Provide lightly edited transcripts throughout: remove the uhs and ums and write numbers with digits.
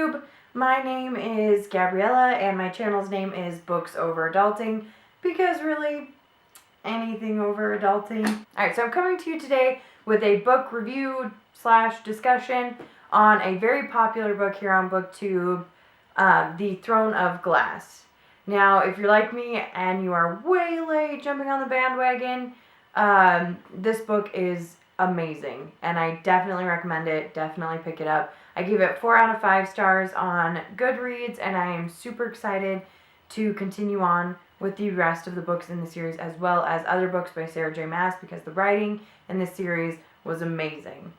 YouTube. My name is Gabriella and my channel's name is Books Over Adulting because really anything over adulting. Alright, so I'm coming to you today with a book review / discussion on a very popular book here on BookTube, The Throne of Glass. Now, if you're like me and you are way late jumping on the bandwagon, this book is amazing and I definitely recommend it. Definitely pick it up. I give it 4 out of 5 stars on Goodreads and I am super excited to continue on with the rest of the books in the series as well as other books by Sarah J Maas because the writing in this series was amazing.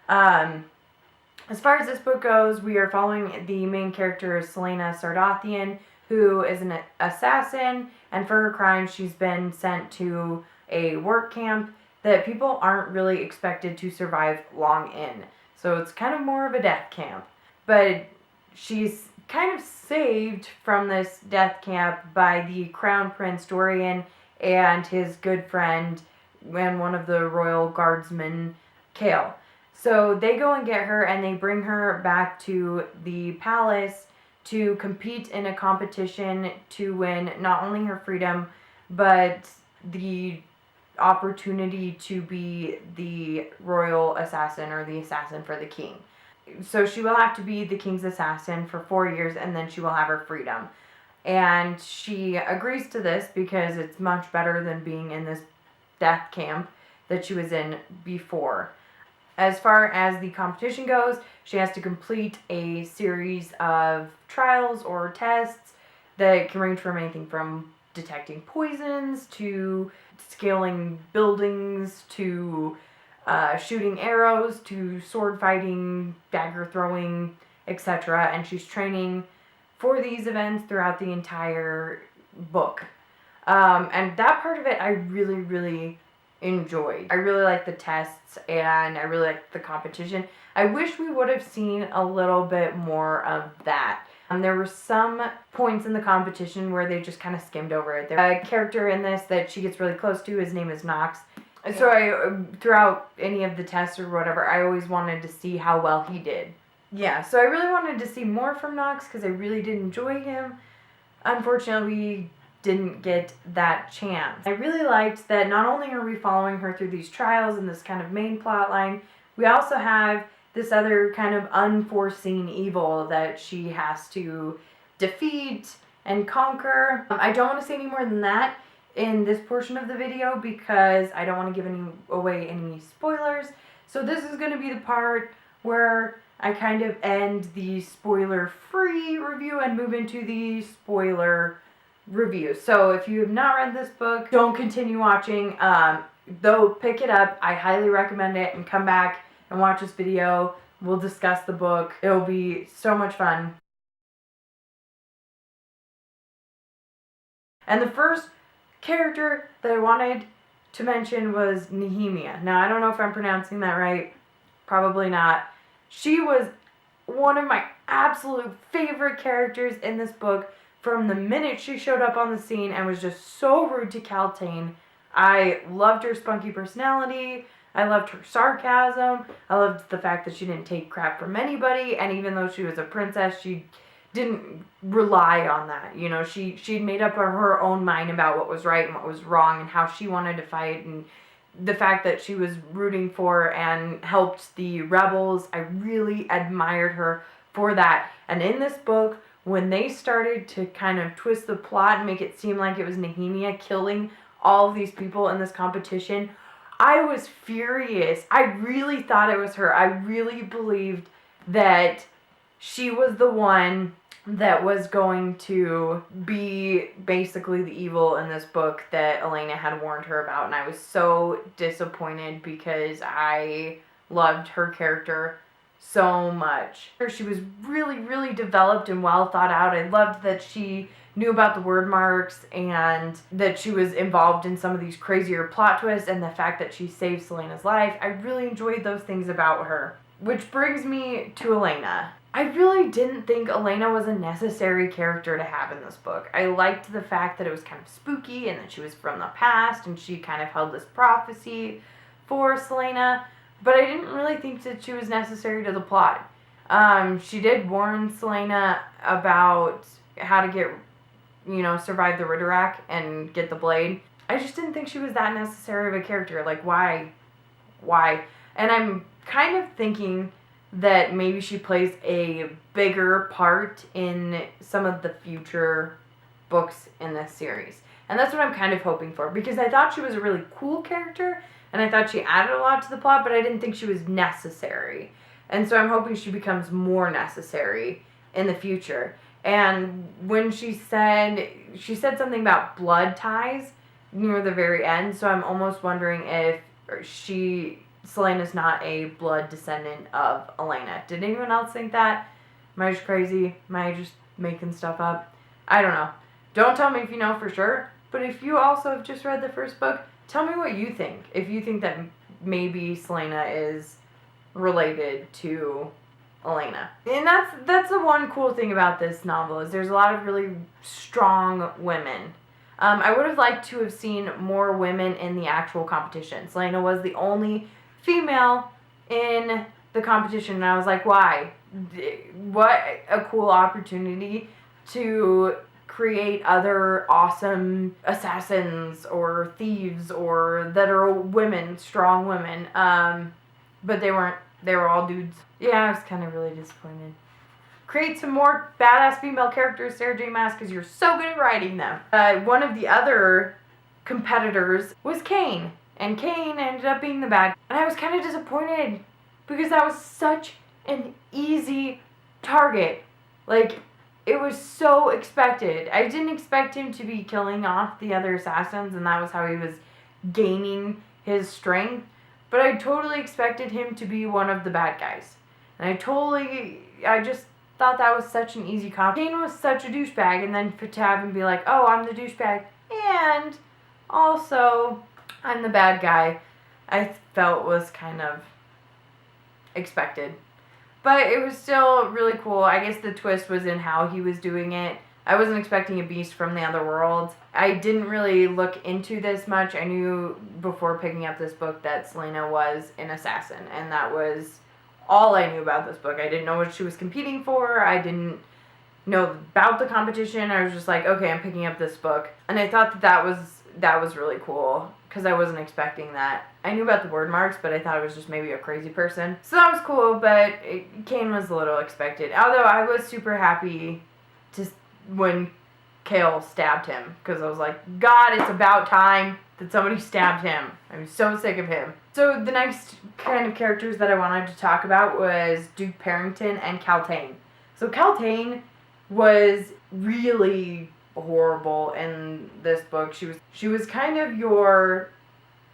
As far as this book goes, we are following the main character, Celaena Sardothien, who is an assassin, and for her crime she's been sent to a work camp that people aren't really expected to survive long in. So it's kind of more of a death camp. But she's kind of saved from this death camp by the Crown Prince Dorian and his good friend and one of the royal guardsmen, Kale. So they go and get her and they bring her back to the palace to compete in a competition to win not only her freedom, but the opportunity to be the royal assassin or the assassin for the king. So she will have to be the king's assassin for 4 years and then she will have her freedom. And she agrees to this because it's much better than being in this death camp that she was in before. As far as the competition goes, she has to complete a series of trials or tests that can range from anything from detecting poisons to scaling buildings to shooting arrows to sword fighting, dagger throwing, etc. And she's training for these events throughout the entire book. And that part of it I really enjoyed. I really like the tests and I really like the competition. I wish we would have seen a little bit more of that. There were some points in the competition where they just kind of skimmed over it. There's a character in this that she gets really close to. His name is Knox. And so throughout any of the tests or whatever, I always wanted to see how well he did. Yeah, so I really wanted to see more from Knox because I really did enjoy him. Unfortunately, we didn't get that chance. I really liked that not only are we following her through these trials and this kind of main plot line, we also have this other kind of unforeseen evil that she has to defeat and conquer. I don't want to say any more than that in this portion of the video because I don't want to give away any spoilers. So this is going to be the part where I kind of end the spoiler-free review and move into the spoiler review. So if you have not read this book, don't continue watching. Though pick it up. I highly recommend it and come back and watch this video. We'll discuss the book. It'll be so much fun. And the first character that I wanted to mention was Nehemia. Now, I don't know if I'm pronouncing that right. Probably not. She was one of my absolute favorite characters in this book from the minute she showed up on the scene and was just so rude to Caltaine. I loved her spunky personality. I loved her sarcasm. I loved the fact that she didn't take crap from anybody. And even though she was a princess, she didn't rely on that. You know, she'd made up her own mind about what was right and what was wrong and how she wanted to fight. And the fact that she was rooting for and helped the rebels, I really admired her for that. And in this book, when they started to kind of twist the plot and make it seem like it was Nehemia killing all of these people in this competition, I was furious. I really thought it was her. I really believed that she was the one that was going to be basically the evil in this book that Elena had warned her about. And I was so disappointed because I loved her character so much. She was really developed and well thought out. I loved that she knew about the word marks and that she was involved in some of these crazier plot twists and the fact that she saved Celaena's life. I really enjoyed those things about her. Which brings me to Elena. I really didn't think Elena was a necessary character to have in this book. I liked the fact that it was kind of spooky and that she was from the past and she kind of held this prophecy for Celaena, but I didn't really think that she was necessary to the plot. She did warn Selena about how to get, survive the Riderack and get the blade. I just didn't think she was that necessary of a character. Like, why? And I'm kind of thinking that maybe she plays a bigger part in some of the future books in this series. And that's what I'm kind of hoping for, because I thought she was a really cool character, and I thought she added a lot to the plot, but I didn't think she was necessary. And so I'm hoping she becomes more necessary in the future. And when she said something about blood ties near the very end, so I'm almost wondering if Selena's not a blood descendant of Elena. Did anyone else think that? Am I just crazy? Am I just making stuff up? I don't know. Don't tell me if you know for sure, but if you also have just read the first book, tell me what you think. If you think that maybe Selena is related to Elena. And that's the one cool thing about this novel, is there's a lot of really strong women. I would have liked to have seen more women in the actual competition. Selena was the only female in the competition, and I was like, why? What a cool opportunity to create other awesome assassins or thieves or that are women, strong women. But they weren't. They were all dudes. Yeah, I was kind of really disappointed. Create some more badass female characters, Sarah J Maas, because you're so good at writing them. One of the other competitors was Kane, and Kane ended up being the bad guy. And I was kind of disappointed, because that was such an easy target. Like, it was so expected. I didn't expect him to be killing off the other assassins, and that was how he was gaining his strength. But I totally expected him to be one of the bad guys. And I just thought that was such an easy comp. Kane was such a douchebag, and then to have him be like, oh, I'm the douchebag, and also I'm the bad guy, I felt was kind of expected. But it was still really cool. I guess the twist was in how he was doing it. I wasn't expecting a beast from the other world. I didn't really look into this much. I knew before picking up this book that Selena was an assassin, and that was all I knew about this book. I didn't know what she was competing for. I didn't know about the competition. I was just like, okay, I'm picking up this book. And I thought that was really cool, because I wasn't expecting that. I knew about the word marks, but I thought it was just maybe a crazy person. So that was cool, but Kane was a little expected. Although I was super happy when Kale stabbed him, because I was like, God, it's about time that somebody stabbed him. I'm so sick of him. So the next kind of characters that I wanted to talk about was Duke Parrington and Caltaine. So Caltaine was really horrible in this book. She was kind of your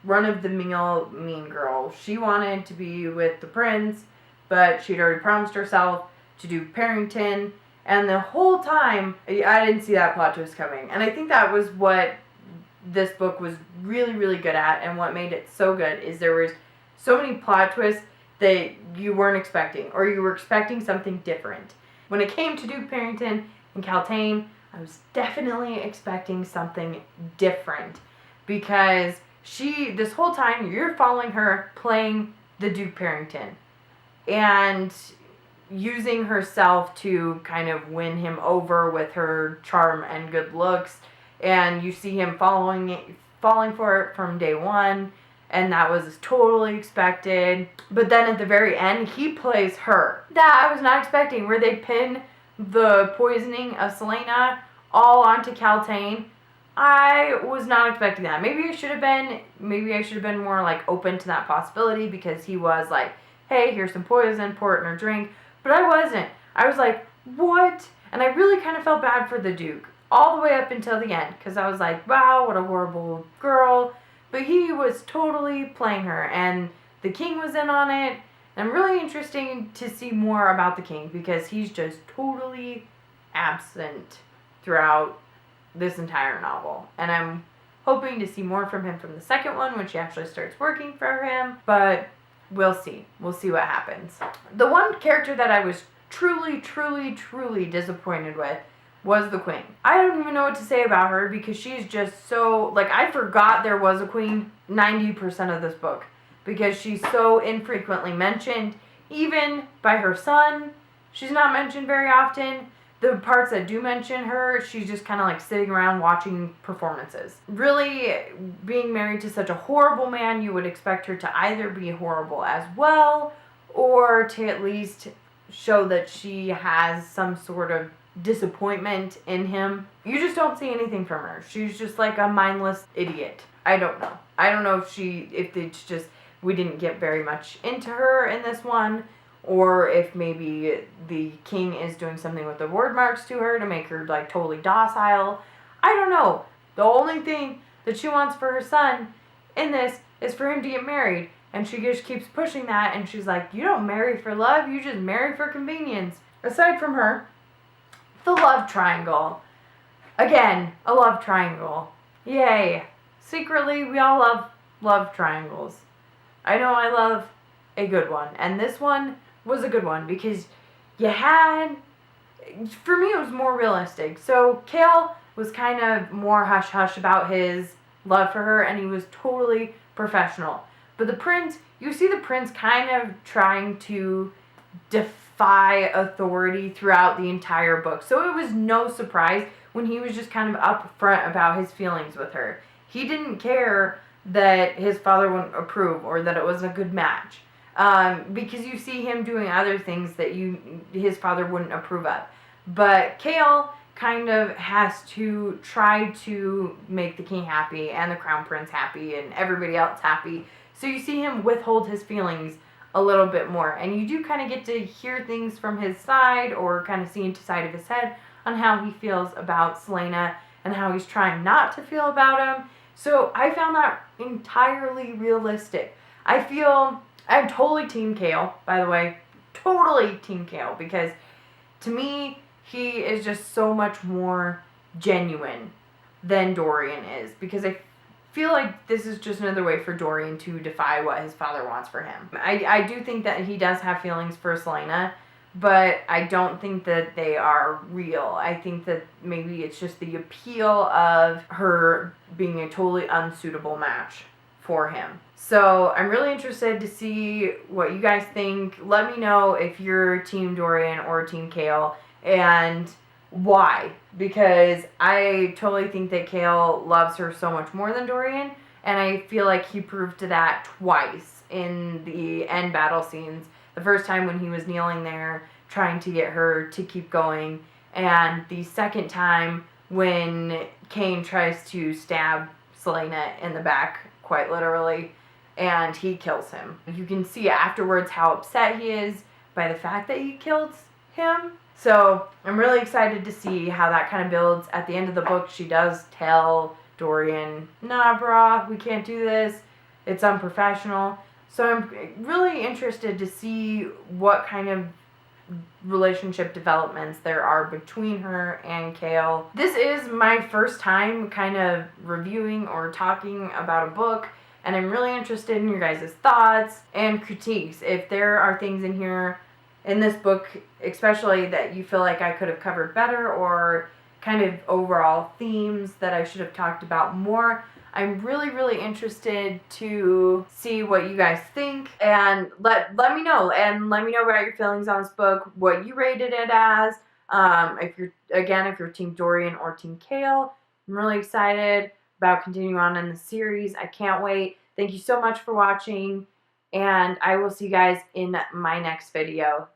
run-of-the-mill mean girl. She wanted to be with the prince, but she'd already promised herself to Duke Parrington. And the whole time, I didn't see that plot twist coming. And I think that was what this book was really, really good at, and what made it so good is there was so many plot twists that you weren't expecting, or you were expecting something different. When it came to Duke Parrington and Caltaine, I was definitely expecting something different, because this whole time, you're following her playing the Duke Parrington, and using herself to kind of win him over with her charm and good looks, and you see him falling for it from day one, and that was totally expected. But then at the very end, he plays her. That I was not expecting, where they pin the poisoning of Selena all onto Caltaine. I was not expecting that. Maybe I should have been more like open to that possibility, because he was like, hey, here's some poison, pour it in her drink. But I wasn't. I was like, what? And I really kind of felt bad for the Duke all the way up until the end, because I was like, wow, what a horrible girl. But he was totally playing her, and the king was in on it. And I'm really interested to see more about the king, because he's just totally absent throughout this entire novel. And I'm hoping to see more from him from the second one, when she actually starts working for him. But we'll see. We'll see what happens. The one character that I was truly, truly, truly disappointed with was the queen. I don't even know what to say about her, because she's just so, like, I forgot there was a queen 90% of this book, because she's so infrequently mentioned, even by her son, she's not mentioned very often. The parts that do mention her, she's just kind of like sitting around watching performances. Really, being married to such a horrible man, you would expect her to either be horrible as well, or to at least show that she has some sort of disappointment in him. You just don't see anything from her. She's just like a mindless idiot. I don't know. I don't know if it's just we didn't get very much into her in this one, or if maybe the king is doing something with the word marks to her to make her like totally docile. I don't know. The only thing that she wants for her son in this is for him to get married. And she just keeps pushing that, and she's like, you don't marry for love, you just marry for convenience. Aside from her, the love triangle. Again, a love triangle. Yay. Secretly, we all love love triangles. I know I love a good one. And this one was a good one because you had, for me, it was more realistic. So Cale was kind of more hush-hush about his love for her, and he was totally professional. But the prince, you see the prince kind of trying to defy authority throughout the entire book. So it was no surprise when he was just kind of upfront about his feelings with her. He didn't care that his father wouldn't approve or that it was a good match. Because you see him doing other things that his father wouldn't approve of. But Cale kind of has to try to make the king happy and the crown prince happy and everybody else happy. So you see him withhold his feelings a little bit more. And you do kind of get to hear things from his side or kind of see into the side of his head on how he feels about Celaena and how he's trying not to feel about him. So I found that entirely realistic. I'm totally Team Cale, by the way. Totally Team Cale, because to me, he is just so much more genuine than Dorian is. Because I feel like this is just another way for Dorian to defy what his father wants for him. I do think that he does have feelings for Celaena, but I don't think that they are real. I think that maybe it's just the appeal of her being a totally unsuitable match for him. So I'm really interested to see what you guys think. Let me know if you're Team Dorian or Team Cale and why. Because I totally think that Cale loves her so much more than Dorian, and I feel like he proved that twice in the end battle scenes. The first time when he was kneeling there trying to get her to keep going, and the second time when Cain tries to stab Celaena in the back, quite literally, and he kills him. You can see afterwards how upset he is by the fact that he killed him. So I'm really excited to see how that kind of builds. At the end of the book, she does tell Dorian, nah, brah, we can't do this. It's unprofessional. So I'm really interested to see what kind of relationship developments there are between her and Cale. This is my first time kind of reviewing or talking about a book, and I'm really interested in your guys' thoughts and critiques. If there are things in here, in this book especially, that you feel like I could have covered better, or kind of overall themes that I should have talked about more, I'm really, really interested to see what you guys think, and let me know. And let me know about your feelings on this book, what you rated it as. If you're Team Dorian or Team Cale. I'm really excited about continuing on in the series. I can't wait. Thank you so much for watching, and I will see you guys in my next video.